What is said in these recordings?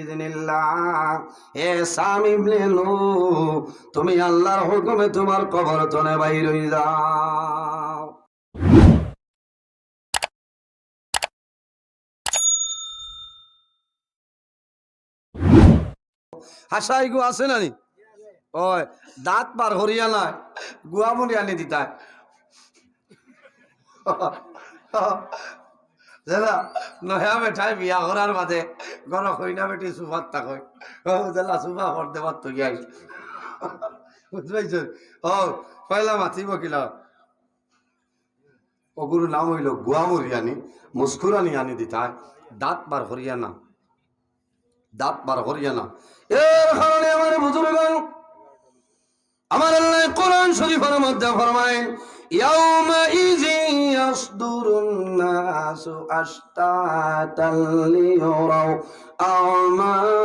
বিইذনিল্লাহ। এ সাম ইবনে নূহ, তুমি আল্লাহর হুকুমে তোমার কবর তনে বাইর হই যাও। হাসাই গো আছে নানি? ওই দাঁত পার হরিয়া না গুয়ামনি আনি দিতা দাদা নয়া বেঠাই বিয়া করার মাঝে গর কইনা বেটি সুফার তাকই জেলা সুফা করতে পারত গিয়াই বুঝতে পারছ? ও পয়লা মাতিব কিলা ওগুরু নাম হইল গুয়ামরিয়ানি, মুস্কুরানি আনি দিতায়, দাঁত বার হরিয়ানা, দাঁত বার হরিয়ানা। এর কারণে আমার বুজুর্গ, আমার আল্লাহ কোরআন শরীফের মধ্যে ফরমায় ইয়াউমাইযি ইয়াসদুরুন নাসু আশতাতাল লিয়ারাউ আমালাহুম।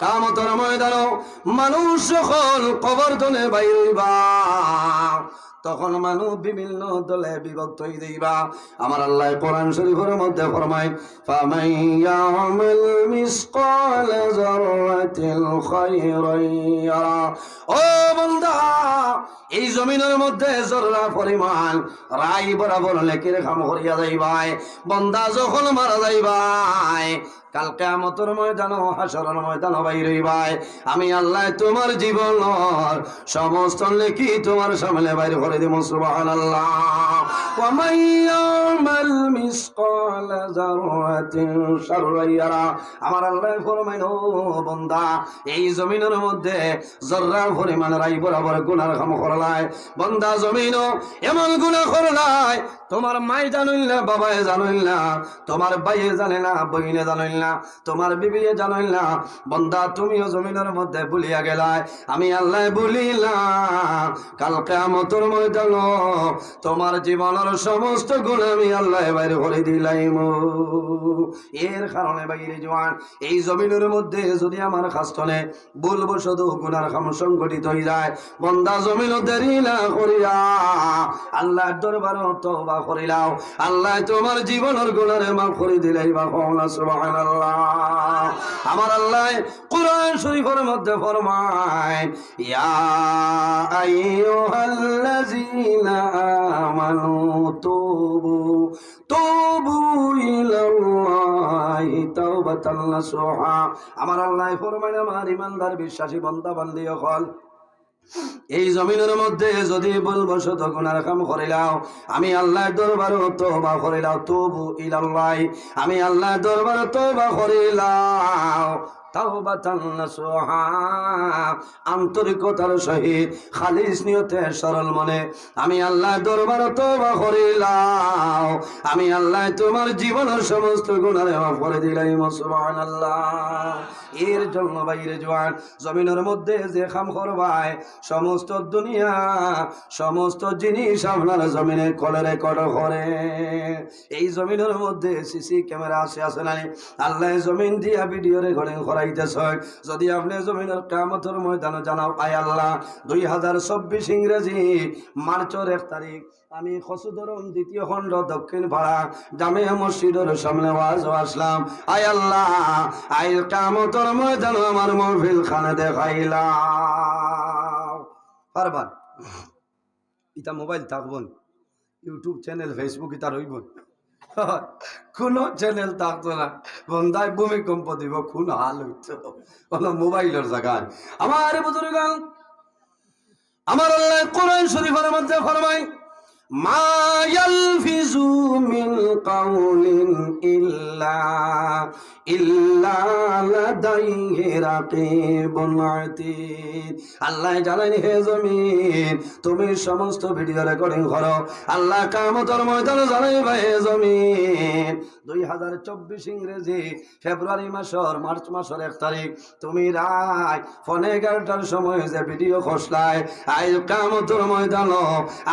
কিয়ামতের ময়দানে মানুষ সকল কবর তলে বাইর হইবা, তখন মানুষ বিভিন্ন দলে বিভক্ত হয়ে যাইবা। আমার আল্লাহ কোরআন শরীফের মধ্যে ফরমায় ফামান ইয়ামাল মিসকাল যাররাতিল খায়রান ইয়ারা। ও বান্দা, এই জমিনের মধ্যে জররা পরিমাণ রাই বরাবর লেকির কাম করিয়া যাইবাই। বান্দা যখন মারা যাইবাই, কাল কিয়ামতের ময়দানে হাসরের ময়দানে বাইর হইবাই, আমি আল্লাহ তোমার জীবনের সমস্ত নেকি তোমার সামনে বাইর করে দেব। সুবহানাল্লাহ। ওয়া মান ইয়ামাল মিসকাল যাররাতিন শাররান ইয়ারা। আমার আল্লাহ ফরমায় ও বান্দা, এই জমিনের মধ্যে জররার পরিমাণ রাই বরাবর গুনাহ কাম করলাই। বান্দা জমিনও এমন গুনাহ করলাই, তোমার মাই জানিল না, বাবাই জানিল না, তোমার ভাইয়ে জানে না, বইনে জানিল না, তোমার বিবিয়ে জানিল না। বান্দা তুমিও জমিনের মধ্যে ভুলিয়া গেলাই, আমি আল্লাহ ভুলিলাম। কাল কিয়ামতের ময়দানে তোমার জীবনের সমস্ত গুনাহ আমি আল্লাহ বাইরে করে দিলাম। এর কারণে বাইরে জওয়ান, এই জমিনের মধ্যে যদি আমার খাস্তনে বলবো শুধু গুনার কাম সংগঠিত হয়ে যায়, বান্দা জমিন দেরি না করিয়া আল্লাহর দরবারে তওবা করিলাও, আল্লাহ তোমার জীবনের গুনারে মাফ করে দিলাই। বা সুবহানাল্লাহ। আমার আল্লাহ কোরআন শরীফের মধ্যে ফরমায় ইয়া আইয়ুহাল্লাযীনা আমানু তুবু ইলাল্লাহি তাওবাতান নাসুহা। আমার আল্লাহ ফরমায় আমার ইমানদার বিশ্বাসী বান্দা বান্দি হল, এই জমিনের মধ্যে যদি বলবো শত গুনার কাম করিলাও, আমি আল্লাহর দরবারে তওবা করিলাও। তুবু ইলাল্লাহ, আমি আল্লাহর দরবারে তওবা করিলাও। তাওবাতান নাসুহা, আন্তরিকতার সহিত খালিস নিয়তে সরল মনে আমি আল্লাহর দরবারে তওবা করিলাম, আমি আল্লাহ তোমার জীবনের সমস্ত গুনাহ মাফ করে দিলাম। সুবহানাল্লাহ। এর জন্য বাইরে জওয়ান, জমিনের মধ্যে যে কাম করবাই সমস্ত দুনিয়া সমস্ত জিনিস আপনার জমিনে কলে রেকর্ড করে। এই জমিনের মধ্যে সিসি ক্যামেরা আছে না? আল্লাহ জমিন দিয়া ভিডিও রেকর্ডিং করাইতেছে। যদি আপনি জমিনের কিয়ামতের ময়দানে জানাও, আয় আল্লাহ 2024 ইংরেজি মার্চের 1 তারিখ আমি খসুদরম 2য় খণ্ড দক্ষিণ পাড়া জামিয়া মসজিদের সামনে ওয়াজ আসলাম, আয় আল্লাহ আয় কিয়ামতের ময়দানে আমার মাহফিল খানে দেখাইলাম। পারবান? ইটা মোবাইল থাকবন, ইউটিউব চ্যানেল ফেসবুক ইটা রইব, কোন চ্যানেল থাকতো না। বন্ধায় ভূমিকম্প দিব, কোন হাল হইত কোন মোবাইলের জায়গায়। আমার বুজুর্গ, আমার আল্লাহ কোরআন শরীফের মধ্যে ফরমায় মা ইয়ালফিজু মিন কাউলিন ইল্লা লাদাইহি রাকিবুন আতীদ। আল্লাহ জানেন হে জমিন তুমি সমস্ত ভিডিও রেকর্ডিং করো, আল্লাহ কিয়ামতের ময়দানে জানাইবা হে জমিন 2024 ইংরেজি ফেব্রুয়ারি মাসের মার্চ মাসের 1 তারিখ তুমি রাত 11টার সময় যে ভিডিও খসলাই, আজ কিয়ামতের ময়দানে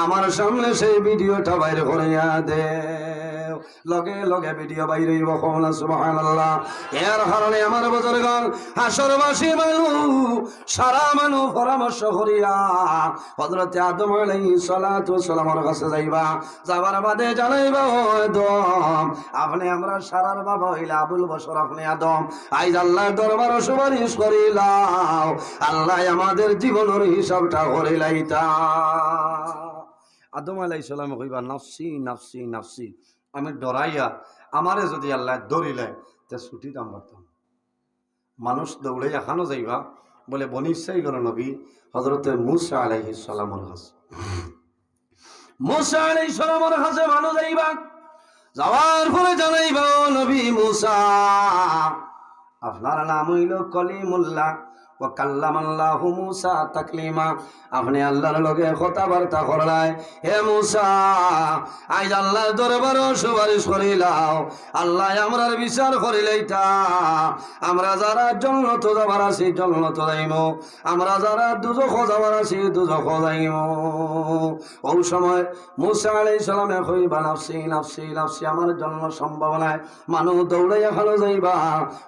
আমার সামনে সেই ভিডিওটা বাইরে করিয়া দেও। লগে লগে ভিডিও বাইরে বকনা সুবহানাল্লাহ। এর কারণে আমার বুজুর্গণ হাসরবাসী মানুষ সারা মানুষ পরামর্শ করিয়া হযরত আদম আলাইহিস সালাতু সালামের কাছে যাইবা, যাবার বাদে জানাইবা ও আদম আপনি আমরা সারার বাবা হইলা আবুল বশর, আপনি আদম আইজ আল্লাহর দরবারে সুপারিশ করিলাম, আল্লাহ আমাদের জীবনের হিসাবটা করে লাইতা। আদম আলাইহিস সালাম কইবা নাফসি নাফসি নাফসি, আমি ডরাইয়া আমারে যদি আল্লাহ ধরিলে তে ছুটি দাম পারতাম। মানুষ দৌড়ে এখানো যাইবা বলে বনি ইসরাঈলের নবী হযরতে মূসা আলাইহিস সালামের কাছে, মূসা আলাইহিস সালামের কাছে মানুষ যাইবা, যাওয়ার পরে জানাইবা ও নবী মূসা আপনার নাম হইল কলিমুল্লাহ ও কাল্লামাল্লাহু মূসা তাকলিমা, আপনি আল্লাহর লগে কথাবার্তা করলাই। হে মূসা আজ আল্লাহর দরবারে সুপারিশ করিলাও, আল্লাহ আমরার বিচার করিলাইতা, আমরা যারা জান্নাত যাবার আছি জান্নাত যাইমু, আমরা যারা দুজখ যাবার আছি দুজখ যাইমু। ওই সময় মূসা আলাইহিস সালামে কইবা নাফসি নাফসি নাফসি, আমার জন্য সম্ভব নাই, মানুষ দৌড়াইয়া খালো যাইবা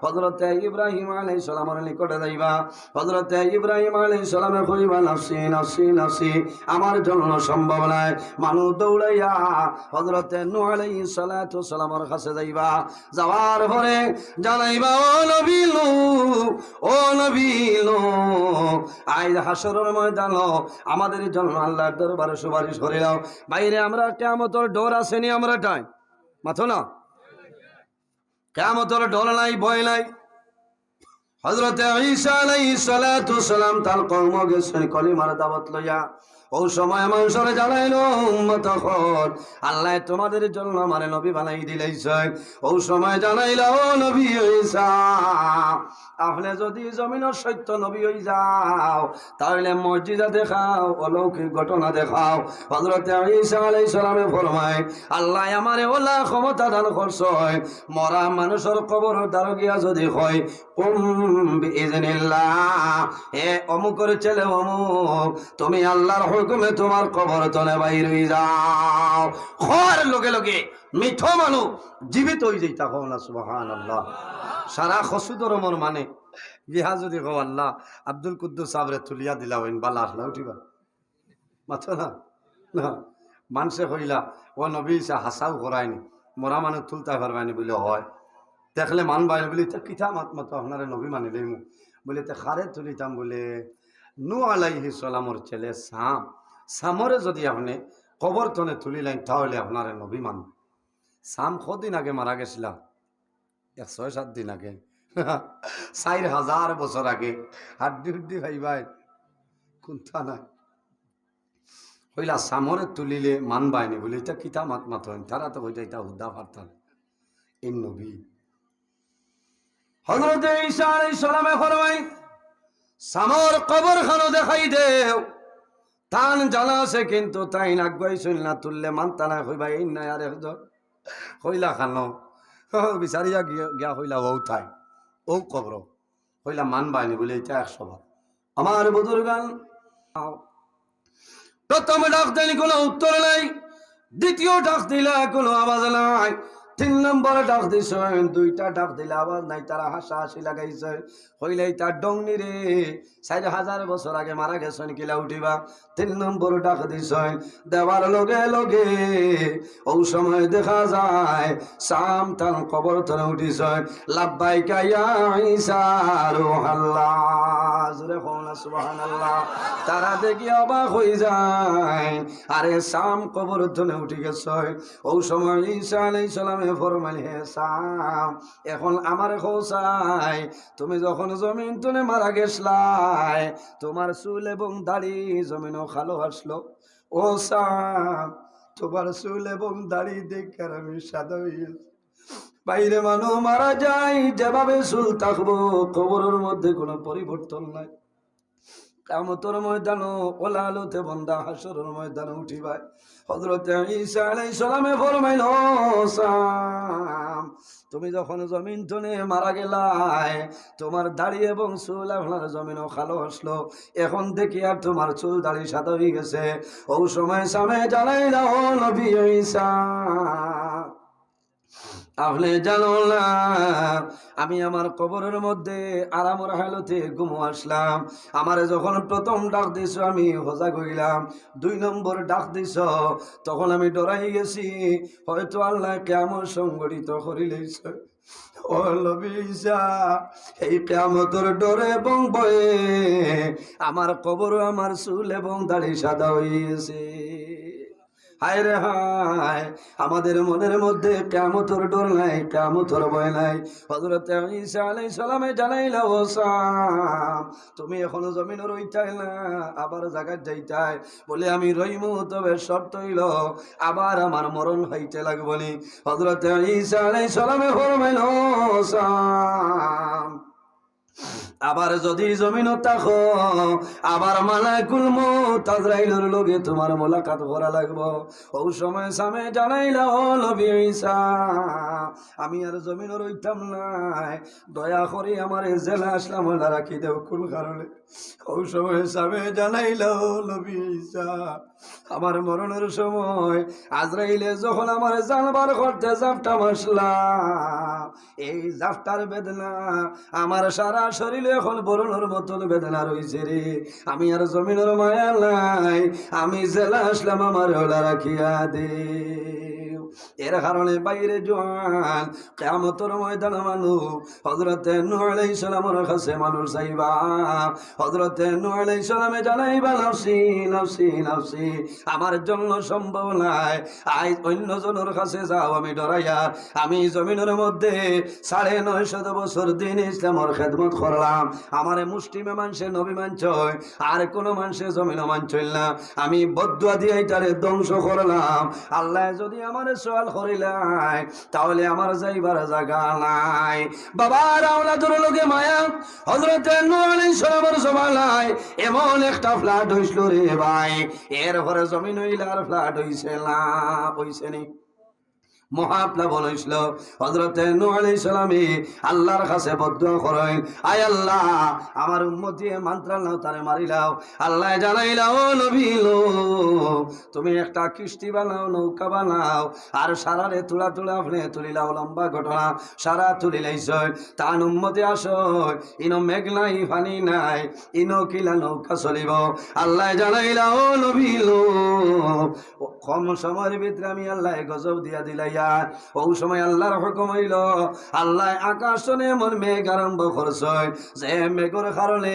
হযরতে ইব্রাহিম আলাইহিস সালামের নিকটে যাইবা, হযরতে ইব্রাহিম আলাইহিস সালামে কইবা নাফসি নাফসি নাফসি, আমার জন্য সম্ভব নাই, মানুষ দৌড়াইয়া হযরতে নূহ আলাইহিস সালাতু সালামের কাছে যাইবা, যাওয়ার পরে জানাইবা ও নবী নূহ ও নবী নূহ আজ হাসরের ময়দান আমাদের জন্য আল্লাহর দরবারে সুপারিশ করিলাও। বাইরে আমরা কিয়ামতের ডর আসেনি, আমরা টাই মাথো না, কিয়ামতের ডর নাই, ভয় নাই। হযরতে ঈসা আলাইহিস সালাতু সালাম তার কওম গেছেন কলিমার দাওয়াত লইয়া, ওই সময় মানুষের জানাইল উম্মত হল আল্লাহ তোমাদের জন্য মানে নবী বানাই দিলাইছে। ওই সময় জানাইল ও নবী ঈসা আপনি যদি জমিনের সত্য নবী হই যাও তাহলে মসজিদে দেখাও, অলৌকিক ঘটনা দেখাও। হযরতে ঈসা আলাইহিস সালামে ফরমায় আল্লাহ আমারে ওলা ক্ষমতা দান করছে, মরা মানুষের কবর দ্বারা গিয়া যদি হয় এ অমুকের ছেলে অমুক তুমি আল্লাহর হুকুমে তোমার কবর তলে বাইর হয়ে যাও, খোয়ার লগে লগে মিঠো মানুষ জীবিত হয়ে যাইতা। কও না সুবহানাল্লাহ। সারা খসুদর মর মানে বিহা যদি কও আল্লাহ আব্দুল কুদ্দুস সাবরে তুলিয়া দিলা হইন বালা আসলা উঠিবা মাথো না না, মানুষে কইলা ও নবী ঈসা হাসাও করায়নি, মরা মানুষ তুলতে পারবানি বলে হয়, দেখলে মান বাইরে বলি তা কিতা মাত মতো আপনারা নবী মানি লইমু বলে তে খারে তুলিতাম বলে নূহ আলাইহিস সালামের ছেলে সাম, সামরে যদি আপনি কবর তনে তুলিলেন তাহলে আপনারা নবী মান। সাম কদিন আগে মারা গেছিলাম, 6-7 দিন আগে, 4000 বছর আগে, হাড্ডি হুড্ডি ভাই ভাই কোনটা নাই হইলা সামরে তুলিলে মান বাইনি বলে এটা কিতা মাত মাত হইন, তারা তো হইতা এটা হুদা পারতাম এই নবী। হযরত ঈসা আলাইহিস সালামে ফরমাই সামর কবর খানো দেখাই দেও, তান জানা আছে কিন্তু তাই নাগবাই শুন না তুললে মানতা না হইবা এই না আর একজন হইলা খানো বিচারিয়া গিয়া হইলা ও থাই ও কবর হইলা মান বাইনি বলে এটা 100 বার। আমার বুজুর্গান প্রথম ডাক দিলে কোনো উত্তর নাই, দ্বিতীয় ডাক দিলে কোনো আওয়াজ নাই, 3 নম্বর ডাক দিছে, 2টা ডাক দিলে আওয়াজ নাই, তারা হাসাহাসি লাগাইছে হইলে তার ডংনি রে 4000 বছর আগে মারা গেছেন কিলা উঠিবা। 3 নম্বর ডাক দিছে, দেওয়ার লগে লগে ওই সময় দেখা যায় সাম তার কবর তলে উঠিছে, লাব্বাইকা ইয়া ঈসা রূহাল্লাহ, জোরে কওনা সুবহানাল্লাহ। তারা দেখি অবাক হয়ে যায়, আরে সাম কবর তলে উঠি গেছে। ওই সময় ঈসা আলাইহিস সালামে ফরমাইল হে সাম এখন আমার খোসাই তুমি যখন জমিন তলে মারা গেছলাই তোমার চুল এবং দাড়ি জমিনও খালো আসলো, ও সাম তোমার চুল এবং দাড়ি দেখে আমি সাদা হয়ে গেছি। বাইরে মানুষ মারা যায় যেভাবে চুল থাকবো কবরের মধ্যে কোনো পরিবর্তন নাই। কিয়ামতের ময়দানে ওলা আলোতে বন্দা হাসরের ময়দানে উঠিবা। হযরত ঈসা আলাইহিস সালামে ফরমাইল সাম তুমি যখন জমিন তনে মারা গেলাই তোমার দাড়ি এবং চুল আপনার জমিনও খালো আসলো, এখন দেখি আর তোমার চুল দাড়ি সাদা হয়ে গেছে। ওই সময় সামে জানাইলা ও নবী ঈসা আপনি জানো না আমি আমার কবরের মধ্যে আরামর হালতে ঘুমো আসলাম। আমারে যখন প্রথম ডাক দিছ আমি সজাগ হইলাম, 2 নম্বর ডাক দিছ তখন আমি ডরাই গেছি, হয়তো আল্লাহ কেমন সংগঠিত করিলেছে। ও নবী ঈসা, এই কিয়ামতের ডরে এবং ভয়ে আমার কবর, আমার চুল এবং দাড়ি সাদা হইছে। হায় রে হায়, আমাদের মনের মধ্যে কিয়ামতের ডর নাই, কিয়ামতের ভয় নাই। হযরত ঈসা আলাইহিস সালামে জানাইলা, ও সাম, তুমি এখনো জমিনে রইতাই না, আবার জায়গা যাইতাই। বলে আমি রইমু, তবে শর্ত হইল আবার আমার মরণ হইতে লাগবনি। হযরত ঈসা আলাইহিস সালামে ফরমাইল, ও সাম, আবার যদি জমিন থাকো, আবার মালাকুল মউত আজরাইলের লগে তোমার মোলাকাত করা লাগবো। ওই সময় সামে জানাইলা, ও নবী ঈসা, আমি আর জমিন রইতাম নাই, দয়া করে আমার জেলা আসলাম না রাখি দেও কোন কারণে। ওই সময় সামে জানাইলা, ও নবী ঈসা, আমার মরণের সময় আজরাইলে যখন আমার জানবার করতে জাফটা মাসলাম, এই জাফটার বেদনা আমার সারা শরীরে এখন বরণের মতন বেদনা রয়েছে রে। আমি আর জমিনের মায়া নাই, আমি জেলা আসলাম, আমার ওলা রাখিয়া দে। এর কারণে বাইরে জোয়ান কিয়ামতের ময়দানে মানুষ হযরতে নূহ আলাইহিস সালামের কাছে মানুষ যাইবা। হযরতে নূহ আলাইহিস সালামে জানাইবা, নাফসি নাফসি নাফসি, আমার জন্য সম্ভব নাই, আই অন্য জনের কাছে যাও, আমি ডরাইয়া আমি জমিনের মধ্যে 950 বছর দিন ইসলামের খেদমত করলাম, আমারে মুসলিমে মানুষে নবী মানছয়, আর কোন মানুষে জমিন মানছইল না, আমি বদদুয়া দিয়ে তারে ধ্বংস করলাম। আল্লাহ যদি আমার সওয়াল করিলাই, তাহলে আমার যাইবার জায়গা নাই। বাবার আওলাদের লগে মায়া হযরতে নূহ আলাইহিস সালামের জমানায় এমন একটা ফ্ল্যাট হইছিল রে ভাই, এরপরে জমিন হইল আর ফ্ল্যাট হইছে না, হইছে নি, মহাপ্লাবন হইছিল। হযরতে নূহ আলাইহিস সালামে আল্লাহর কাছে বদদুয়া করেন, আয় আল্লাহ, আমার উম্মতি মান্ত্রা নাও, তারে মারিলাও। আল্লাহ জানাইলা, ও নবী লো, তুমি একটা কিস্তি বানাও, নৌকা বানাও, আর সারারে তুলা তুলা আপনি তুলিলাও, লম্বা ঘটনা সারা তুলিলাইছ, তান উম্মতি আসো, ইনো মেঘ নাই, পানি নাই, ইনো কিলা নৌকা চলিব। আল্লাহ জানাইলা, ও নবী লো, কম সময়ের ভিতরে আমি আল্লাহ গজব দিয়া দিলাইয়া। ওই সময় আল্লাহর হুকুম হইল, আল্লাহ আকাশনে এমন মেঘ আরম্ভ করছে, যে মেঘের কারণে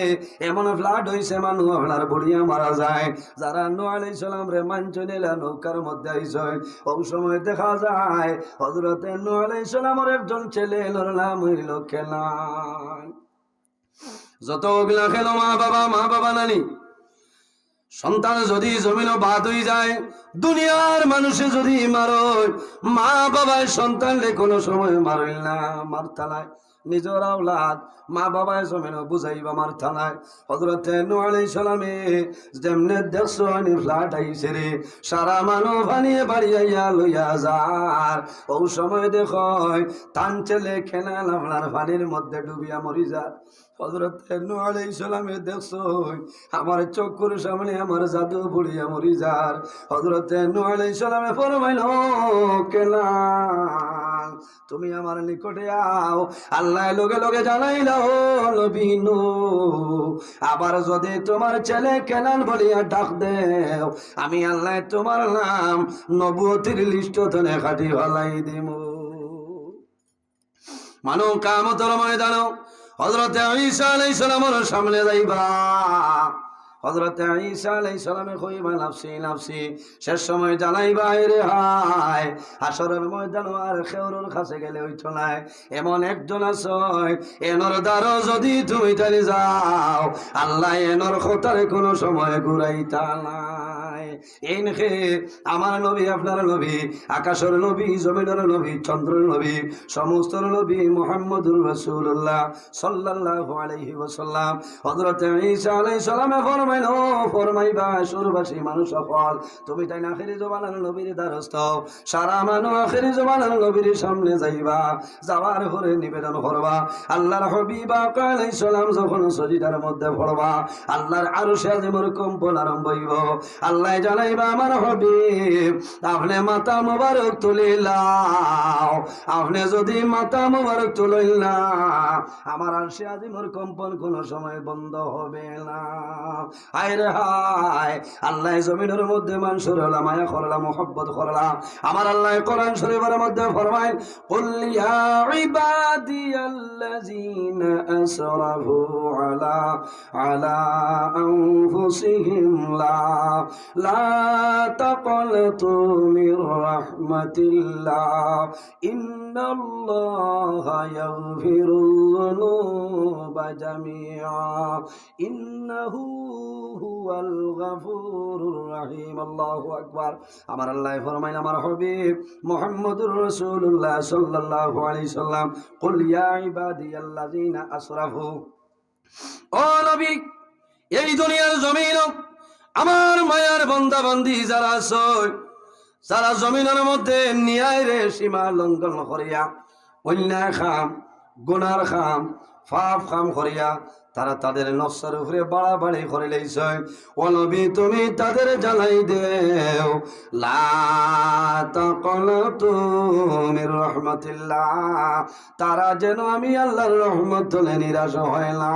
এমন ফ্লাড হইছে, মানুষ আপনার বুড়িয়া মারা যায়। যারা নূহ আলাইহিস সালাম রে মানছে নিলা নৌকার মধ্যে আইছে, ওই সময় দেখা যায় হযরতে নূহ আলাইহিস সালামের একজন ছেলে, এর নাম হইল কেনান। যতগুলা খেলো মা বাবা নানি, সন্তান যদি জমিন বাদ হয়ে যায়, দুনিয়ার মানুষে যদি মারয়, মা বাবায় সন্তানরে কোনো সময় মারইল না, মারতা নাই। নিজের আওলাদ মা বাবায় জমিন বুঝাইবা, মারতা নাই। হযরতে নূহ আলাইহিস সালামে যেমনে দেখছো আনি ফ্লাট আইছে রে, সারা মানুষ বানিয়ে বাড়িয়া লইয়া যার, ওই সময় দেখয় তান ছেলে কেনান আপনার পানির মধ্যে ডুবিয়া মরি যায়। হযরতে নূহ আলাইহিস সালামে দেখছো আমার চোখের সামনে আমার জাদু বুড়িয়া মরি যার। হযরতে নূহ আলাইহিস সালামে ফরমাইল, কেনান, তুমি আমার নিকটে আও। আল্লাহ লগে লগে জানাইল, ও নবী নূহ, আবার যদি তোমার ছেলে কেনান বলিয়া ডাক দেও, আমি আল্লাহ তোমার নাম নবুয়তির লিস্ট ধনে কাটি ফেলাই দিমু। মানো কিয়ামতের ময়দানে হযরতে ঈসা আলাইহিস সালামের সামনে যাইবা। হযরতে ঈসা আলাইহিস সালামে কইবা, নাফসি নাফসি, শেষ সময় জানাইবা, রে হায়, হাসরের ময়দান আর খেউরের কাছে গেলে হইতো না, এমন একজন আছে, এনর দ্বারা যদি তুমি চলে যাও, আল্লাহ এনর কথারে কোনো সময় ঘুরাইতা নাই। এই নাকি আমার নবী, আপনার নবী, আকাশের নবী, জমিনের নবী, চন্দ্রের নবী, সমস্ত নবী মুহাম্মদুর রাসূলুল্লাহ সাল্লাল্লাহু আলাইহি ওয়াসাল্লাম। হযরতে ঈসা আলাইহিস সালামে ফরমাইবা, সুরবাসী মানুষ সকল, তুমি তাই না আখিরি জমানার নবীর দ্বারস্থ, সারা মানুষ আখিরি জমানার নবীর সামনে যাইবা, যাওয়ার পরে নিবেদন করবা, আল্লাহর হাবিব আলাইহিস সালাম যখন সজিদার মধ্যে পড়বা, আল্লাহর আরশে আজিমের কম্পন আরম্ভ হইব। আল্লাহ জানাইবা আমার হাবিব আপনি মাথা মোবারক তুলিলাও আপনি যদি মাথা মোবারক তুলিল না আমার আরশে আজিমের কম্পন কোনো সময় বন্ধ হবে না হায় রে হায় আল্লাহ জমিনের মধ্যে মানুষের হলা মায়া করলা মোহব্বত করলা আমার আল্লাহ কোরআন শরীফের মধ্যে ফরমায় কুল ইয়া ইবাদিয়াল্লাযীনা আসরাফু আলা আনফুসিহিম লা তাকনাতু মির রাহমাতিল্লাহ ইন্নাল্লাহা ইয়াগফিরুয-যুনুবা জামিআ ইন্নাহু হুয়াল গাফুরুর রহিম আল্লাহু আকবার আমার আল্লাহ ফরমায় আমার হাবিব মুহাম্মদুর রাসূলুল্লাহ সাল্লাল্লাহু আলাইহি সাল্লাম কুল ইয়া ইবাদিয়াল্লাযীনা আসরাফু ও নবী এই দুনিয়ার জমিন আমার মায়ার বান্দা বান্দি যারা আছে যারা জমিনের মধ্যে ন্যায়ের সীমা লঙ্ঘন করিয়া অন্যায় খাম গুনার খাম পাপ খাম করিয়া তারা তাদের নফসের উপরে বাড়াবাড়ি করে লইছে ও নবী তুমি তাদের জানাই দেও লা তাকনাতু মির রাহমাতিল্লাহ তারা যেন আমি আল্লাহর রহমত থেকে নিরাশ হয় না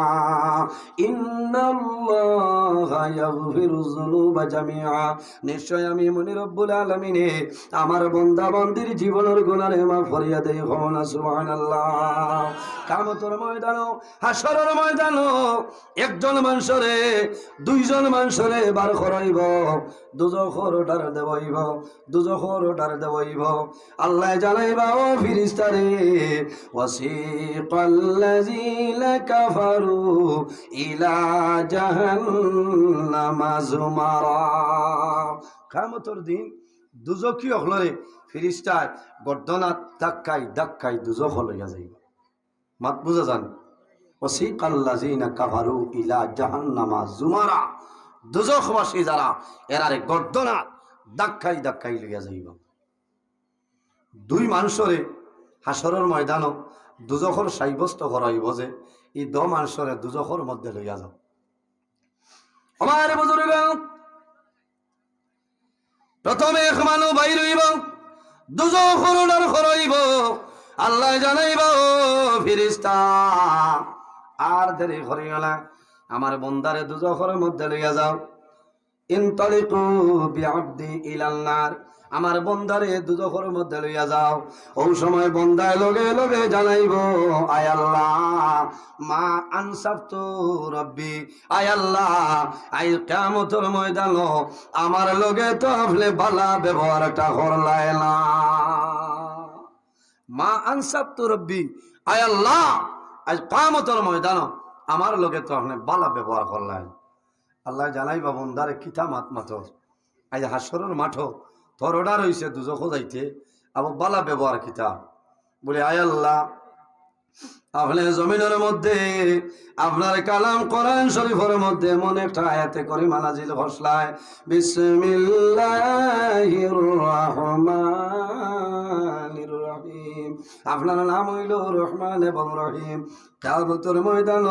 ইন্নাল্লাহা ইয়াগফিরুয-যুনুবা জামিআ নিশ্চয় আমি মুনি রব্বুল আলামিন আমার বান্দা বান্দির জীবনের গুনাহ মাফ করিয়া দেই না সুবহানাল্লাহ কিয়ামতের ময়দান হাসরের ময়দান একজন মানুষরে দুইজন মানুষরে বার করাইব দুজখর ওটার দেবইব আল্লাহ জানাইবা ও ফেরেশতারে ওয়াসিকাল্লাযীনা কাফারু ইলা জাহান্নামা যুমারা কিয়ামতের দিন দুজকি অখলরে ফেরেশতায় গর্দনাত ধাক্কাই দুজখ লইয়া যাইব মাত বুঝা যান ওয়াসিকাল্লাযীনা কাফারু ইলা জাহান্নামা যুমারা দুজখবাসী যারা এরারে গর্দনাত ধাক্কাই লইয়া যাইব দুই মানুষরে হাসরের ময়দান দুজখর সাব্যস্ত করাইব যে এই দ মানুষরে দুজখর মধ্যে লইয়া যাও আমার বুজুর্গ প্রথমে এক মানুষ বাইর হইব দুজখর ওনার করাইব আল্লাহ জানাইব ফেরেশতা আর দেরি করিও না আমার বন্দারে দুজখরের মধ্যে লইয়া যাও ইনতালিকু বিআবদি ইলান নার আমার বন্দারে দুজখরের মধ্যে লইয়া যাও ওই সময় বন্দায় লগে লগে জানাইব আয় আল্লাহ মা আনসাবতু রব্বি আয় আল্লাহ আই কিয়ামতের ময়দান আমার লগে তো আপনি ভালো ব্যবহারটা করলাই না মা আনসাবতু রব্বি আয় আল্লাহ আজ কিয়ামতের ময়দান আমার লগে তো আপনি ভালো ব্যবহার করলাই আল্লাহ জানাইবা বন্দারে কিতা মাত আজ হাসরের মাঠ তোর অর্ডার হইছে দুজখ যাইতে আবার বালা ব্যবহার কিতা বলে আয় আল্লাহ আপনি জমিনের মধ্যে আপনার কালাম কোরআন শরীফের মধ্যে এমন একটা আয়াতে করিমা নাজিল ঘোষলায় বিসমিল্লাহির রহমানির রহিম আপনার নাম হইল রহমান এবং রহিম কিয়ামতের ময়দান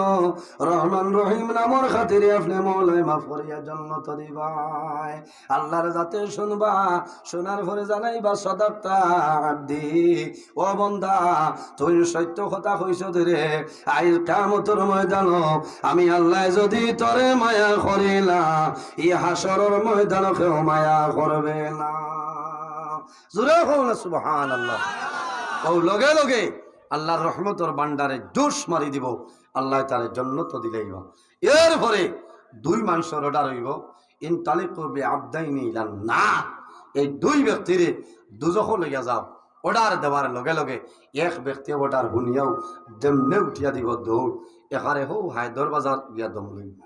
রহমান রহিম নামের খাতিরে আপনি মওলাই মাফ করিয়া জন্নত দিবাই আল্লাহর যাতে শুনবা শোনার পরে জানাইবা সাদাক্তা আব্দি ও বান্দা তুই সত্য কথা কইছ রে আই কিয়ামতের ময়দান আমি আল্লাহ যদি তরে মায়া করিলা এই হাসরের ময়দান কেউ মায়া করবে না জোরে কও না সুবহানাল্লাহ ও লগে লগে আল্লাহর রহমতের ভান্ডারে জোশ মারি দিব আল্লাহ তার জান্নাত দিলেইব এরপরে দুই মানুষের অর্ডার হইব ইনতালিকু বিআবদাইনি ইলান নার এই দুই ব্যক্তিরে দুজখ লইয়া যাও অর্ডার দেওয়ার লগে লগে এক ব্যক্তি অর্ডার শুনিয়াও যেমনে উঠিয়া দিব দৌড় এখানে হো হায়দর বাজার গিয়া দম লইব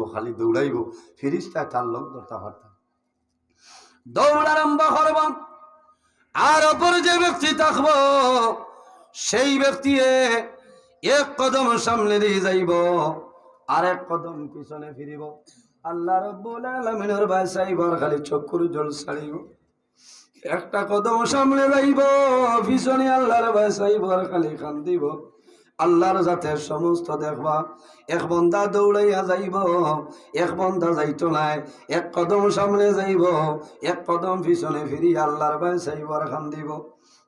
খালি দৌড়াইব ফেরেশতায় তার লোক ধরতে পারতাম দৌড় আরম্ভ করব আর অপর যে ব্যক্তি থাকবো সেই ব্যক্তি এক কদম সামনে দিয়ে যাইব আর এক কদম পিছনে ফিরিব আল্লাহ রাব্বুল আলামিনের বাসাইবার খালি চক্ষুর জল ছাড়িব একটা কদম সামনে যাইব পিছনে আল্লাহর বাসাইবার খালি কান্দিব আল্লাহর জাতে সমস্ত দেখবা। এক বন্দা দৌড়াইয়া যাইব, এক বন্দা যাইতো নাই, এক কদম সামনে যাইব, এক কদম পিছনে ফিরি আল্লাহর বাই চাইব আর খান দিব।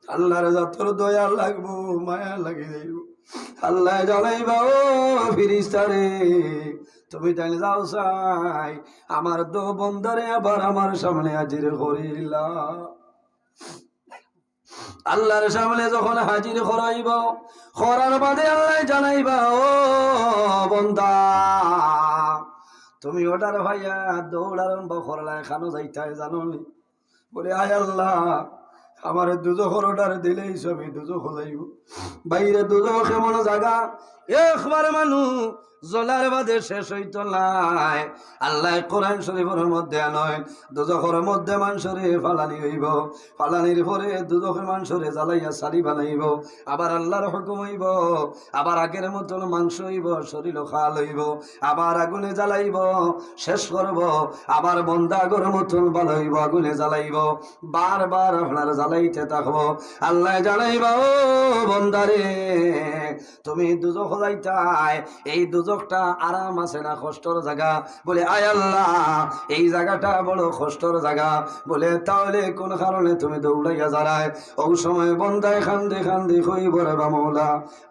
আল্লাহর জাতর দয়া লাগবো, মায়া লাগি যাইব। আল্লাহ জানাইবা, ও ফিরিস্তারে তুমি তাই যাও চাই আমার দো বন্দারে আবার আমার সামনে হাজির করিলা। আল্লাহর সামনে যখন হাজির করাইব, করার বাদে আল্লাহ জানাইবা, ও বন্দা তুমি ওটার ভাইয়া দৌড়ারম্ভ করলায় খানো যাইতাই জানো নি? বলে আয় আল্লাহ আমার দুজখর অর্ডার দিলেই সবই দুজখ যাইব। বাইরে দুজখ এমন জায়গা একবার মানুষ জলার বাদে শেষ হইত নাই। আল্লাহ কোরআন শরীফের মধ্যে নয় দুজখের মধ্যে মাংসরে ফালানি হইব, ফালানির পরে দুজখের মাংসরে জ্বালাইয়া সারি বানাইব। আবার আল্লাহর হুকুম হইব, আবার আগের মতন মাংস হইব, শরীর খাল হইব, আবার আগুনে জ্বালাইব, শেষ করব, আবার বন্ধা আগর মতন ভালো হইব, আগুনে জ্বালাইব, বারবার আপনার জ্বালাইতে থাকবো। আল্লাহ জানাইবা, ও বন্দারে তুমি দুজখ যাইতাই, এই দুজখটা আরাম আছে না কষ্টর জায়গা? বলে আয় আল্লাহ এই জায়গাটা বড় কষ্টর জায়গা। বলে তাহলে কোন কারণে তুমি দৌড়াইয়া যারায়? ওই সময় বন্দায় খান্দে খান্দে কইব, রে বা মওলা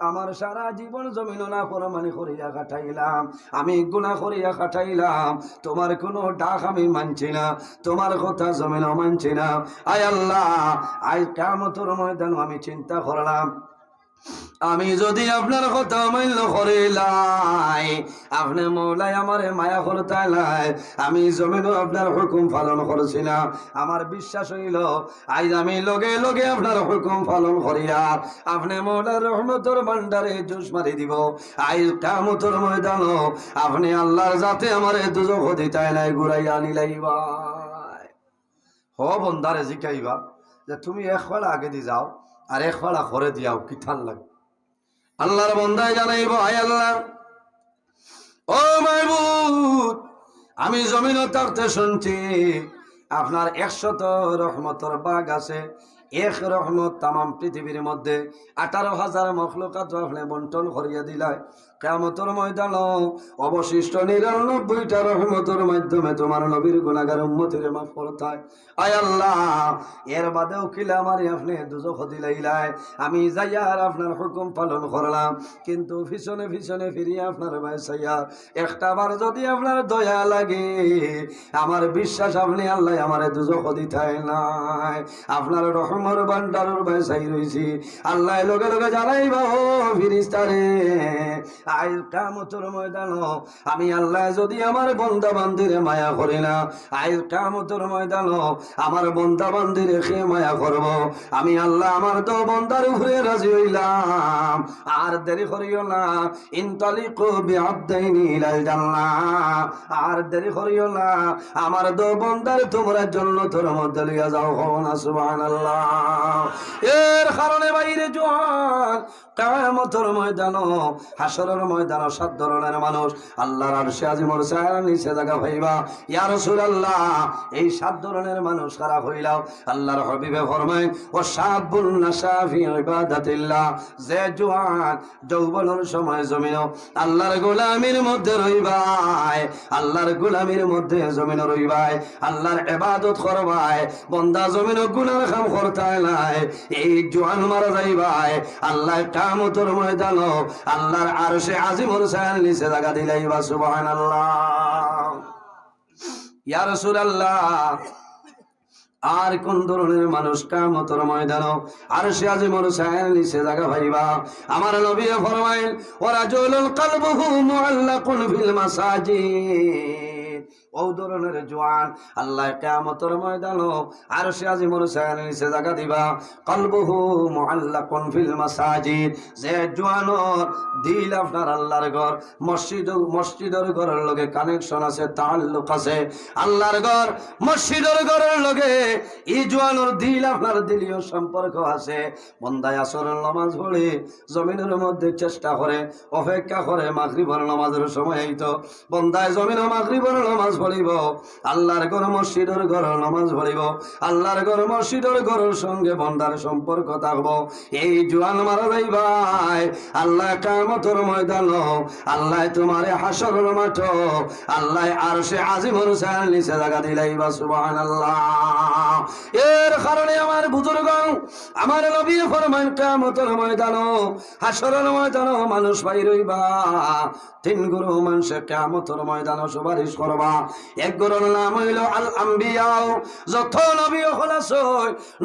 আমার সারা জীবন জমিন না ফরমানি করিয়া কাটাইলাম, আমি গুনাহ করিয়া কাটাইলাম, তোমার কোনো ডাক আমি মানছি না, তোমার কথা জমিন মানছি না। আয় আল্লাহ আজ কিয়ামতের ময়দান আমি চিন্তা করলাম, আমি যদি আপনার কথা মান্য করিলাই, আপনি মৌলাই আমার মায়া করতাইলাই, আমি জমিনও আপনার হুকুম পালন করছি না, আমার বিশ্বাস হইল আজ আমি লগে লগে আপনার হুকুম পালন করিয়া আপনি মৌলার রহমতর ভান্ডারে জুস মারি দিব। আজ কিয়ামতের ময়দান আপনি আল্লাহর জাতে আমারে দুজখ দিতাই নাই ঘুরাইয়া নিলাইবা। হ বন্দারে জিকাইবা যে তুমি এক ফালা আগে দি যাও আর এক ফালা করে দিয়াও কি ঠান লাগে। আল্লাহর বন্দায় জানাইব, আয় আল্লাহ ও মাহবুব আমি জমিন থাকতে শুনছি আপনার 100 রহমতর বাগ আছে, এক রহমত তামাম পৃথিবীর মধ্যে 18,000 মখলুকাত আপনি বন্টন করিয়া দিলাই। কিয়ামতের ময়দান অবশিষ্ট 99টা রহমতের মাধ্যমে তোমার নবীর গুনাহগার উম্মতের মাফ করতায়। আয় আল্লাহ এর বাদেও কিলা আমারে আপনি দুজখ দিলাইলাই, আমি যাইয়া আর আপনার হুকুম পালন করলাম, কিন্তু পিছনে পিছনে ফিরিয়া আপনার বাইসাইয়া একটা বার যদি আপনার দয়া লাগে আমার বিশ্বাস আপনি আল্লাহ আমারে দুজখ দিতাই নাই। আপনার রহমর ভান্ডারের বাইসাই রইছি। আল্লাহ লগে লগে জানাইবা, ও ফিরিস্তারে আজ কিয়ামতের ময়দান আমি আল্লাহ যদি আমার বন্দা বান্দিরে মায়া করি না, আজ কিয়ামতের ময়দান আমার বন্দা বান্দিরে খে মায়া করব, আমি আল্লাহ আমার তো বন্দার উপরে রাজি হইলাম। আর দেরি করিও না, ইনতালিকু বিআবদাইনি ইলাল জান্নাহ, আর দেরি করিও না, আমার তো বন্দার তোমরা জান্নাতের মধ্যে লইয়া যাও। না সুবহানাল্লাহ। এর কারণে বাইরে জোয়ান কিয়ামতের ময়দান হাসরের ময়দান 7 ধরনের মানুষ আল্লাহর আরশে আজিমের ছায়ার নিচে জায়গা পাইবা। ইয়া রাসূলুল্লাহ এই 7 ধরনের মানুষ কারা হইলাও? আল্লাহর হাবিবে ফরমায়, ও শাবুন নাশা ফি ইবাদাতিল্লাহ, যে জওয়ান যৌবনের সময় জমিন আল্লাহর গোলামির মধ্যে রইবাই, আল্লাহর গোলামির মধ্যে জমিন রইবাই, আল্লাহর ইবাদত করবাই, বন্দা জমিন গুনাহ কাম করতাই নাই, এই জওয়ান মারা যাইবাই আল্লাহ কিয়ামতের ময়দান আল্লাহর আরশে আজিমের ছায়ার নিচে জায়গা দিলাইবা। সুবহানাল্লাহ। ইয়া রাসূলুল্লাহ আর কোন ধরনের মানুষ কিয়ামতের ময়দান আরশে আজিমের ছায়ার নিচে জায়গা পাইবা? আমার নবী ফরমাইল, ওয়া রাজুলুল কলবুহু মুআল্লাকুন ফিল মাসাজিদ, ও ধরনের জওয়ান আল্লাহ কিয়ামতের ময়দান আরশে আজিমের ছায়ার নিচে জায়গা দিবা। কলবুহু মুআল্লাকুন ফিল মাসাজিদ, যে জওয়ানোর দিল আপনার আল্লাহর ঘর মসজিদের ঘরের লগে কানেকশন আছে, তাআল্লুক আছে, আল্লাহর ঘর মসজিদের ঘরের লগে এই জওয়ানোর দিল আপনার দিলীয় সম্পর্ক আছে। বন্দায় আসরের নামাজ পড়ে জমিনের মধ্যে চেষ্টা করে অপেক্ষা করে মাগরিবের নামাজের সময় হইতো, বন্দায় জমিনে মাগরিবের নামাজ পড়িব, আল্লাহর ঘর মসজিদের ঘর নামাজ পড়িব, আল্লাহর ঘর মসজিদের ঘরের সঙ্গে বন্দার সম্পর্ক থাকবো। এই জোয়ান মারা যাই ভাই, আল্লাহ কিয়ামতের ময়দান, আল্লাহ তোমারে হাসরের মাঠ, আল্লাহ আরশে আজিমের ছায়ার নিচে জায়গা দিলাইবা। সুবহানাল্লাহ। এর কারণে আমার বুজুর্গ, আমার নবী ফরমান কিয়ামতের ময়দান, হাসরের ময়দান মানুষ পাই রইবা তিন গুরু মানুষে কিয়ামতের ময়দান সুপারিশ করবা। এক গুরুর নাম হইল আল আম্বিয়া, যত নবী হল আছে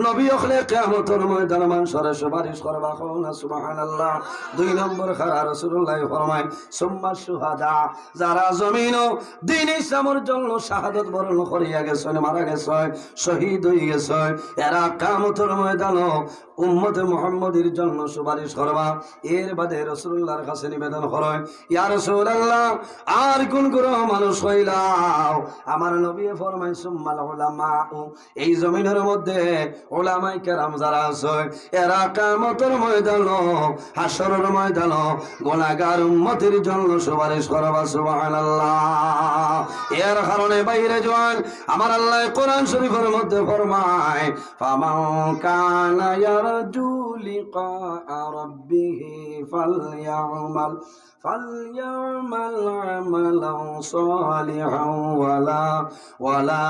নবী হলে কিয়ামতের ময়দান মানুষের সুপারিশ করবা। না সুবহানাল্লাহ। দুই নম্বর খারা রাসূলুল্লাহ ফরমায় সুম্মা শুহাদা, যারা জমিন দ্বীন ইসলামের জন্য শাহাদাত বরণ করিয়া গেছে, মারা গেছে, শহীদ হয়ে গেছে, এরা কিয়ামতের ময়দান উম্মতে মুহাম্মদের জন্য সুপারিশ করবা। এর বাদে রাসূলুল্লাহর কাছে নিবেদন করেন, ইয়া রাসূলুল্লাহ আর কোন কোন মানুষ হইলাও? আমার নবী ফরমায় সুম্মাল উলামা, এই জমিনের মধ্যে উলামায়ে কেরাম যারা আছে এরা কিয়ামতের ময়দান হাসরের ময়দান গুনাহগার উম্মতের জন্য সুপারিশ করবা। সুবহানাল্লাহ। এর কারণে বাইরে জওয়ান আমার আল্লাহ কোরআন শরীফের মধ্যে ফরমায় ফামান কানা ইয়ারজু লিকা রাব্বিহি ফালইয়ামাল আমালান সালিহান ওয়ালা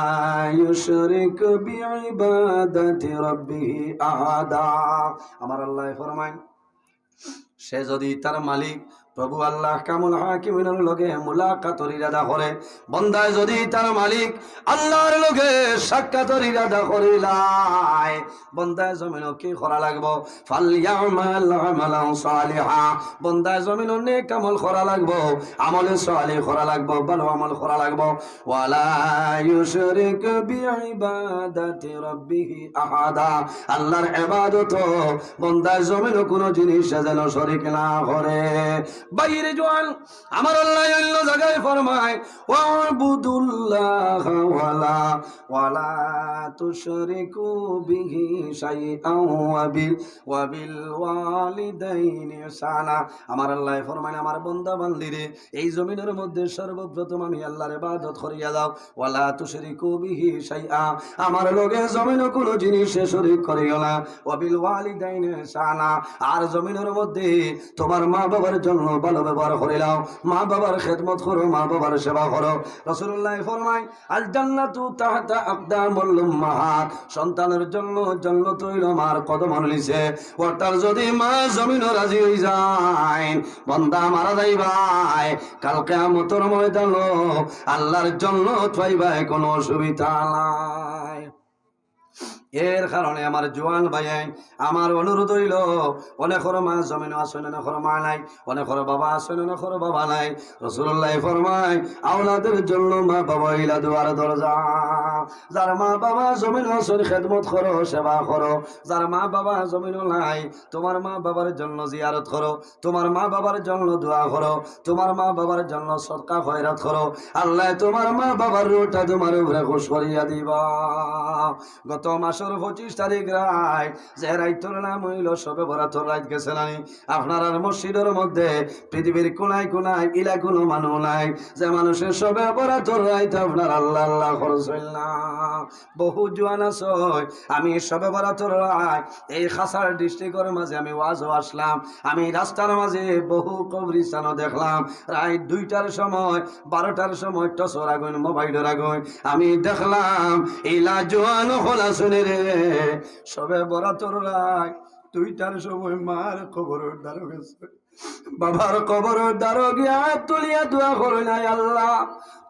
ইউশরিক বিইবাদাতি রাব্বিহি আহাদা। আমার আল্লাহ ফরমায় সে যদি তার মালিক প্রভু আল্লাহ কামুল হাকিমিনের লগে মুলাকাতের ইরাদা করে, বন্দায় যদি তার মালিক আল্লাহর লগে সাক্ষাতের ইরাদা করিলায়, বন্দায় জমিন কি করা লাগবো? ফালইয়ামাল আমালান সালিহা, বন্দায় জমিন নেক আমল করা লাগবো, আমলে সালিহ করা লাগবো, ভালো আমল করা লাগবো। ওয়ালা ইউশরিক বিইবাদাতি রাব্বিহি আহাদা, আল্লাহর ইবাদত বন্দায় জমিন কোনো জিনিস যেন শরীক না করে। বাইরে জওয়ান আমার আল্লাহ অন্য জায়গায় ফরমায় ওয়াবুদুল্লাহ ওয়ালা তুশরিকু বিহি শাইআন ওয়াবিল ওয়ালিদাইনি ইহসানা। আমার আল্লাহ ফরমায় আমার বান্দা বান্দিরে এই জমিনের মধ্যে সর্বপ্রথম আমি আল্লাহর ইবাদত করিয়া দাও, ওয়ালা তুশরিকু বিহি শাইআ, আমার লগে জমিনে কোনো জিনিসে শরীক করিও না, ওয়াবিল ওয়ালিদাইনি ইহসানা, আর জমিনের মধ্যে তোমার মা বাবার জন্য ভালো ব্যবহার করে নাও, মা বাবার খেদমত করো, মা বাবার সেবা করো। রাসূলুল্লাহ ফরমায় আল জান্নাতু তাহতা আকদামুল উম্মাহাত, সন্তানের জন্য জান্নাত হইল মার কদমের নিচে। অর্থাৎ যদি মা জমিনও রাজি হই যায়, বান্দা মারা যাইবাই, কাল কিয়ামতের ময়দান আল্লাহর জান্নাত পাইবাই, কোনো অসুবিধা নাই। এর কারণে আমার জোয়ান ভাই আমার অনুরোধ হইল, অনেকের মা জমিন আসেন, অনেকের মা নাই, অনেকের বাবা আসেন, অনেকের বাবা নাই। রাসূলুল্লাহ ফরমায় আওলাদের জন্য মা বাবা হইলা দুয়ার দরজা। যার মা বাবা জমিন আসেন খেদমত করো, সেবা করো। যার মা বাবা জমিন নাই, তোমার মা বাবার জন্য জিয়ারত করো, তোমার মা বাবার জন্য দোয়া করো, তোমার মা বাবার জন্য সদকা খয়রাত করো। আল্লাহ তোমার মা বাবার রুটা তোমার উপরে খুশ করিয়া দিবা। গত মাসের 25 তারিখ রায় যে রাইতর নাম হইল সবে বরাতর রাত গেছে নানি আপনার মসজিদের মধ্যে, পৃথিবীর কোনায় কোনায় ইলা কোনো মানুষ নাই যে মানুষের সবে বরাতর রাইতে আপনার আল্লাহ আল্লাহ খরচ হইল না। বহু জোয়ান আছে, আমি সবে বরাতর রায় এই খাসার ডিস্ট্রিক্টের মাঝে আমি ওয়াজও আসলাম, আমি রাস্তার মাঝে বহু কবরিস্তানও দেখলাম। রাত 2টার সময় 12টার সময় টসর আগুন, মোবাইলের আগুন, আমি দেখলাম ইলা জোয়ান হলা শুনে রে সবে বরাতর রায় 2টার সময় মার কবর উদ্ধার গেছে, বাবার কবর উদ্ধার গিয়া তুলিয়া দোয়া করে নাই আল্লাহ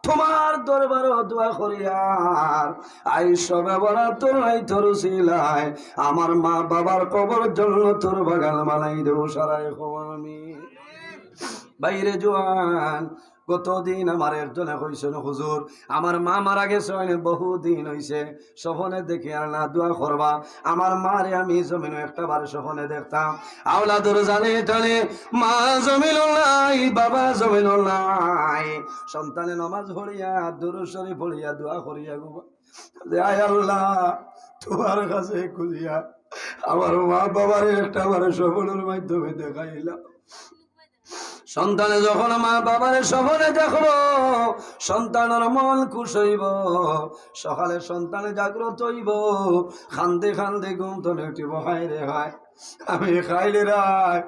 তোমার দরবার দোয়া করিয়ার আই সবে বরাতর রাই তোর সিলাই আমার মা বাবার কবর জন্য তোর বাগাল মালাই দেব সারাই খবর আমি। বাইরে জোয়ান গতদিন আমার একজনে কইছিল হুজুর আমার মা মারা গেছে বহুদিন হইছে, স্বপ্নে দেখি আর না দোয়া করবা। আমার মারে আমি জমিন একটা বার স্বপ্নে দেখতাম, আওলাদর জানে টানে মা জমিন নাই, বাবা জমিন নাই, সন্তানে নামাজ পড়িয়া দুরূদ শরীফ পড়িয়া দোয়া করিয়া গো আয় আল্লাহ তোমার কাছে খুঁজিয়া আমার মা বাবার একটা বার স্বপ্নের মাধ্যমে দেখাইলাম। সন্তানে যখন মা বাবার স্বপ্নে দেখবো সন্তানের মন খুশ হইব। সকালে সন্তানে জাগ্রত হইব, খান্দে খান্দে ঘুম তো উঠিব, হায় রে হায় আমি খাইলে রায়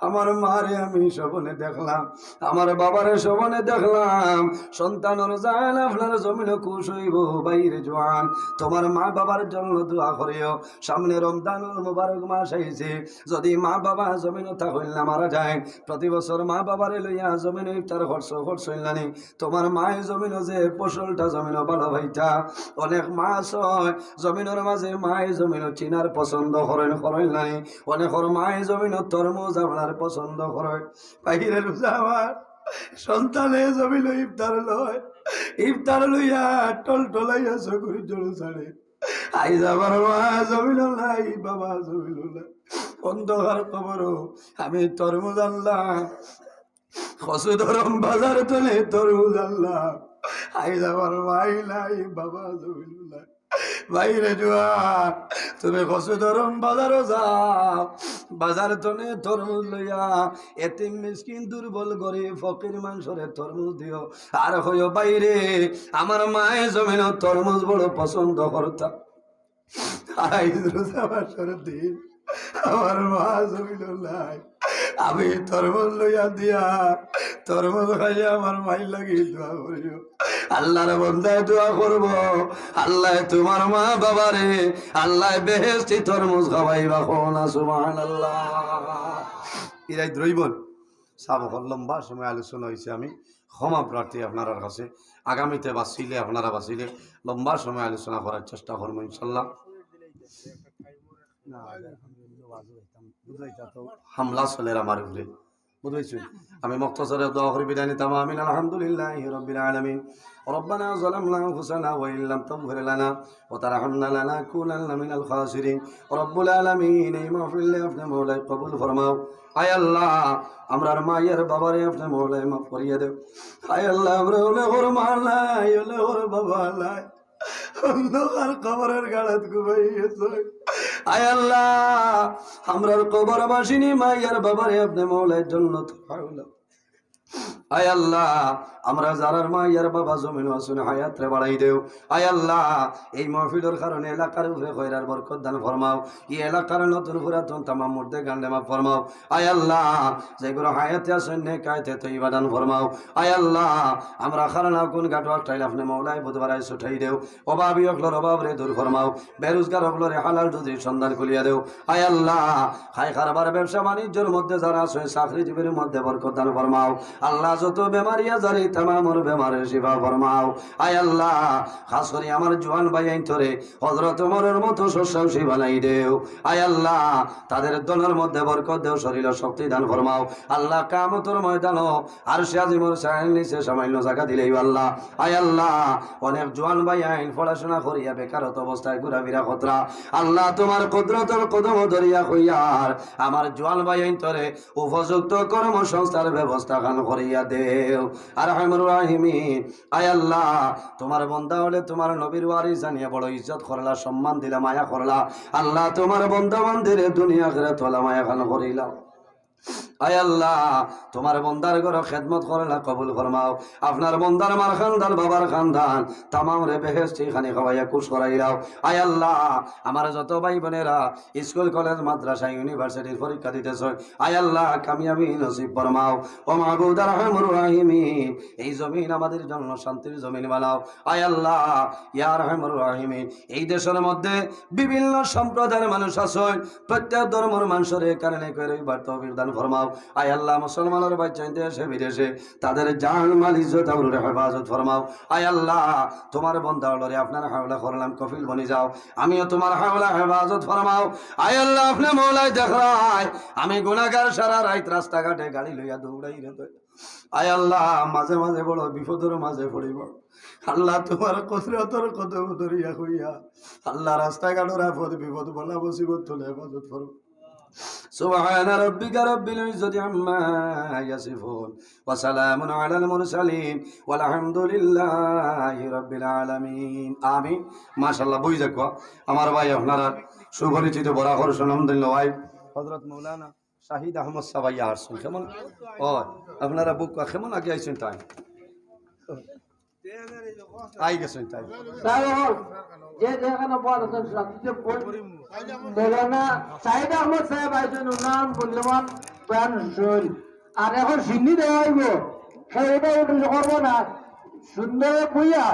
আমার মারে আমি স্বপ্নে দেখলাম, আমার বাবারে স্বপ্নে দেখলাম। সন্তানের জান আপনার জমিনে খুশ হইব। বাইরে জোয়ান তোমার মা বাবার জন্য দোয়া করিও। সামনে রমজানুল মুবারক মাস আইছে, যদি মা বাবা জমিনে থাকইল না মারা যায়, প্রতি বছর মা বাবারে লইয়া জমিনে ইফতার খরচ হইল না। তোমার মায়ের জমিনে যে ফসলটা জমিনে ভালো ভাইটা, অনেক মাছ হয় জমিনের মাঝে মায়ের জমিনে চিনার পছন্দ করেন করেন নাই, অনেকর মায়ের জমিনে তরমুজ আপনার পছন্দ করে। বাহিরে রোজা আমার সন্তানে জমিল ইফতার লয়, ইফতার লইয়া টল টলাইয়া চকুরি জল ছাড়ে। আই যাবার মা জমিল নাই, বাবা জমিল নাই, অন্ধকার খবর আমি তরমুজ আনলাম, খসু ধরম বাজার তোলে তরমুজ আনলাম। আই যাবার মাই নাই, বাবা জমিল নাই। বাইরে জোয়ান তুমি খসু ধরম বাজারও যাও, বাজার তনে তরমুজ লইয়া এতিম মিসকিন দুর্বল গরিব ফকির মানুষরে তরমুজ দিও। আর হইও বাইরে আমার মায়ের জমিন তরমুজ বড় পছন্দ করতাম। দিন আমার মা জমিন নাই, আমি তরমুজ লইয়া দিয়া তরমুজ খাইয়া আমার মাই লাগি দোয়া করিও। আল্লাহর বন্দায় দোয়া করব, আল্লাহ তোমার মা বাবারে আল্লাহ বেহেশতি তরমুজ খাওয়াইবা, কোনা সুবহানাল্লাহ। ইরাই দ্রৈবন সাবক লম্বা সময় আলোচনা হয়েছে, আমি ক্ষমা প্রার্থী আপনার কাছে। আগামীতে বাঁচিলে আপনারা বাঁচিলে লম্বা সময় আলোচনা করার চেষ্টা করবো ইনশাল্লাহ। হামলা চলে আমার উপরে বুঝেছি। আমি মুক্তসরে দোয়া করে বিদায় নিতাম। আমিন। আলহামদুলিল্লাহি রাব্বিল আলামিন। ربنا ظلمنا أنفسنا وإن لم تغفر لنا وترحمنا لنكونن من الخاسرين। رب العالمين এই মাহফিলে আপনি মওলাই কবুল ফরমাও। আয় আল্লাহ আমরার মায়ের বাবারে আপনি মওলাই মাফ করিয়ে দেও। আয় আল্লাহ আমরা ওলে ওর মা নাই, ওলে ওর বাবা নাই, অন্ধকার কবরের গাড়াত ঘুমাই গেছে। আয় আল্লাহ আমরার কবর বাসিনী মায়ের বাবারে আপনি মওলাই জান্নাত ফাউলা। আয় আল্লাহ আমরা যারার মা ইয়ার বাবা জমিন আসুন হায়াত রে বাড়াই দেও। আয় আল্লাহ এই মাহফিলের কারণে এলাকার উপরে খয়রার বরকত দান ফরমাও। এই এলাকার নতুন পুরাতন তামাম মুর্দে গান্ডে মাফ ফরমাও। আয় আল্লাহ যেগুলো হায়াতে আসেন নে কায়তে তৈবা দান ফরমাও। আয় আল্লাহ আমরা খারানা কোন গাটো একটাইল আপনি মওলাই বুধবার আইস উঠাই দেও। অভাবী অকলর অভাব রে দূর ফরমাও, বেরোজগার অকলরে হালাল রুজির সন্ধান খুলিয়া দেও। আয় আল্লাহ খাই খারবার ব্যবসা বাণিজ্যের মধ্যে যারা আছে চাকরিজীবীর মধ্যে বরকত দান ফরমাও। আল্লাহ যত বেমারিয়া জারি তামামর বেমারের শিফা ফরমাও। আয় আল্লাহ খাস করে আমার জওয়ান ভাই আইনতরে হযরত ওমরের মতো সুশাসী বানাই দেও। আয় আল্লাহ তাদের দলের মধ্যে বরকত দেও, শরীরে শক্তি দান ফরমাও। আল্লাহ কিয়ামতের ময়দানে আরশে আজিমের ছায়ার নিচে সামান্য জায়গা দিলেই আল্লাহ। আয় আল্লাহ অনেক জওয়ান ভাই আইন পড়াশোনা করিয়া বেকারত অবস্থায় ঘোরাফেরা খতরা, আল্লাহ তোমার কুদরতের কদম ধরিয়া হইয়ার আমার জওয়ান ভাই আইনতরে উপযুক্ত কর্মসংস্থার ব্যবস্থা খান করিয়া দেও। আরহামুর রাহিমিন আয় আল্লাহ তোমার বান্দা হলে তোমার নবীর ওয়ারিস জানিয়া বড় ইজ্জত করলা, সম্মান দিলা, মায়া করলা। আল্লাহ তোমার বান্দা বান্দিরে দুনিয়া আখিরাত ওয়ালা মায়া খান করিলা। আয় আল্লাহ তোমার বন্দার ঘর খেদমত করলা, কবুল ফরমাও। আপনার বন্দার মার খানদান বাবার খানদান তামাম রে বেহেশতি খানি খাওয়াইয়া খুশ করাইলাও। আয় আল্লাহ আমার যত ভাই বোনেরা স্কুল কলেজ মাদ্রাসা ইউনিভার্সিটির পরীক্ষা দিতেছ, আয় আল্লাহ কামিয়াবি নসিব ফরমাও। ও মাহবুব রহমানুর রাহিমিন এই জমিন আমাদের জন্য শান্তির জমিন বানাও। আয় আল্লাহ ইয়া রহমানুর রাহিমিন এই দেশের মধ্যে বিভিন্ন সম্প্রদায়ের মানুষ আছেন, প্রত্যেক ধর্মের মানুষের কারণে করে তৌফিক দান ফরমাও। আয় আল্লাহ মুসলমানের বাচ্চাই দেশে বিদেশে তাদের জান মাল ইজ্জত আবরুর হেফাজত ফরমাও। আয় আল্লাহ তোমার বান্দা হলরে আপনার হাওলা করলাম কফিল বনি যাও, আমিও তোমার হাওলা হেফাজত ফরমাও। আয় আল্লাহ আপনি মওলাই দেখরাই আমি গুনাহগার সারা রাত রাস্তাঘাটে গাড়ি লইয়া দৌড়াই রে। আয় আল্লাহ মাঝে মাঝে বড় বিপদের মাঝে পড়িব, আল্লাহ তোমার কুদরতের কদম ধরিয়া হইয়া আল্লাহ রাস্তাঘাটের আপদ বিপদ বলা মুসিবত তুলে হেফাজত ফরমাও। সুবহান রাব্বিকা রাব্বিল ইজ্জাতি আম্মা ইয়াসিফুন ওয়া সালামুন আলাল মুরসালিন ওয়াল হামদুলিল্লাহি রাব্বিল আলামিন। আমিন। মাশাআল্লাহ বই যাক আমার ভাই আপনারা সুপরিচিত বড় আকর্ষণ আলহামদুলিল্লাহ ভাই হযরত মাওলানা শাহিদ আহমদ সাবাইয়া আসছেন কেমন ও আপনারা বুক কেমন আগে আইছেন তাই আই গেছেন তাই যে যেখানে পড় আছে সবচেয়ে দেখানা সাইদ আহমদ সাহেব আইছেন নাম মূল্যবান প্রাণ শৈল আর এখন সিন্নি দেওয়া হইব সেইটা ওটা করবো না সুন্দর বুইয়া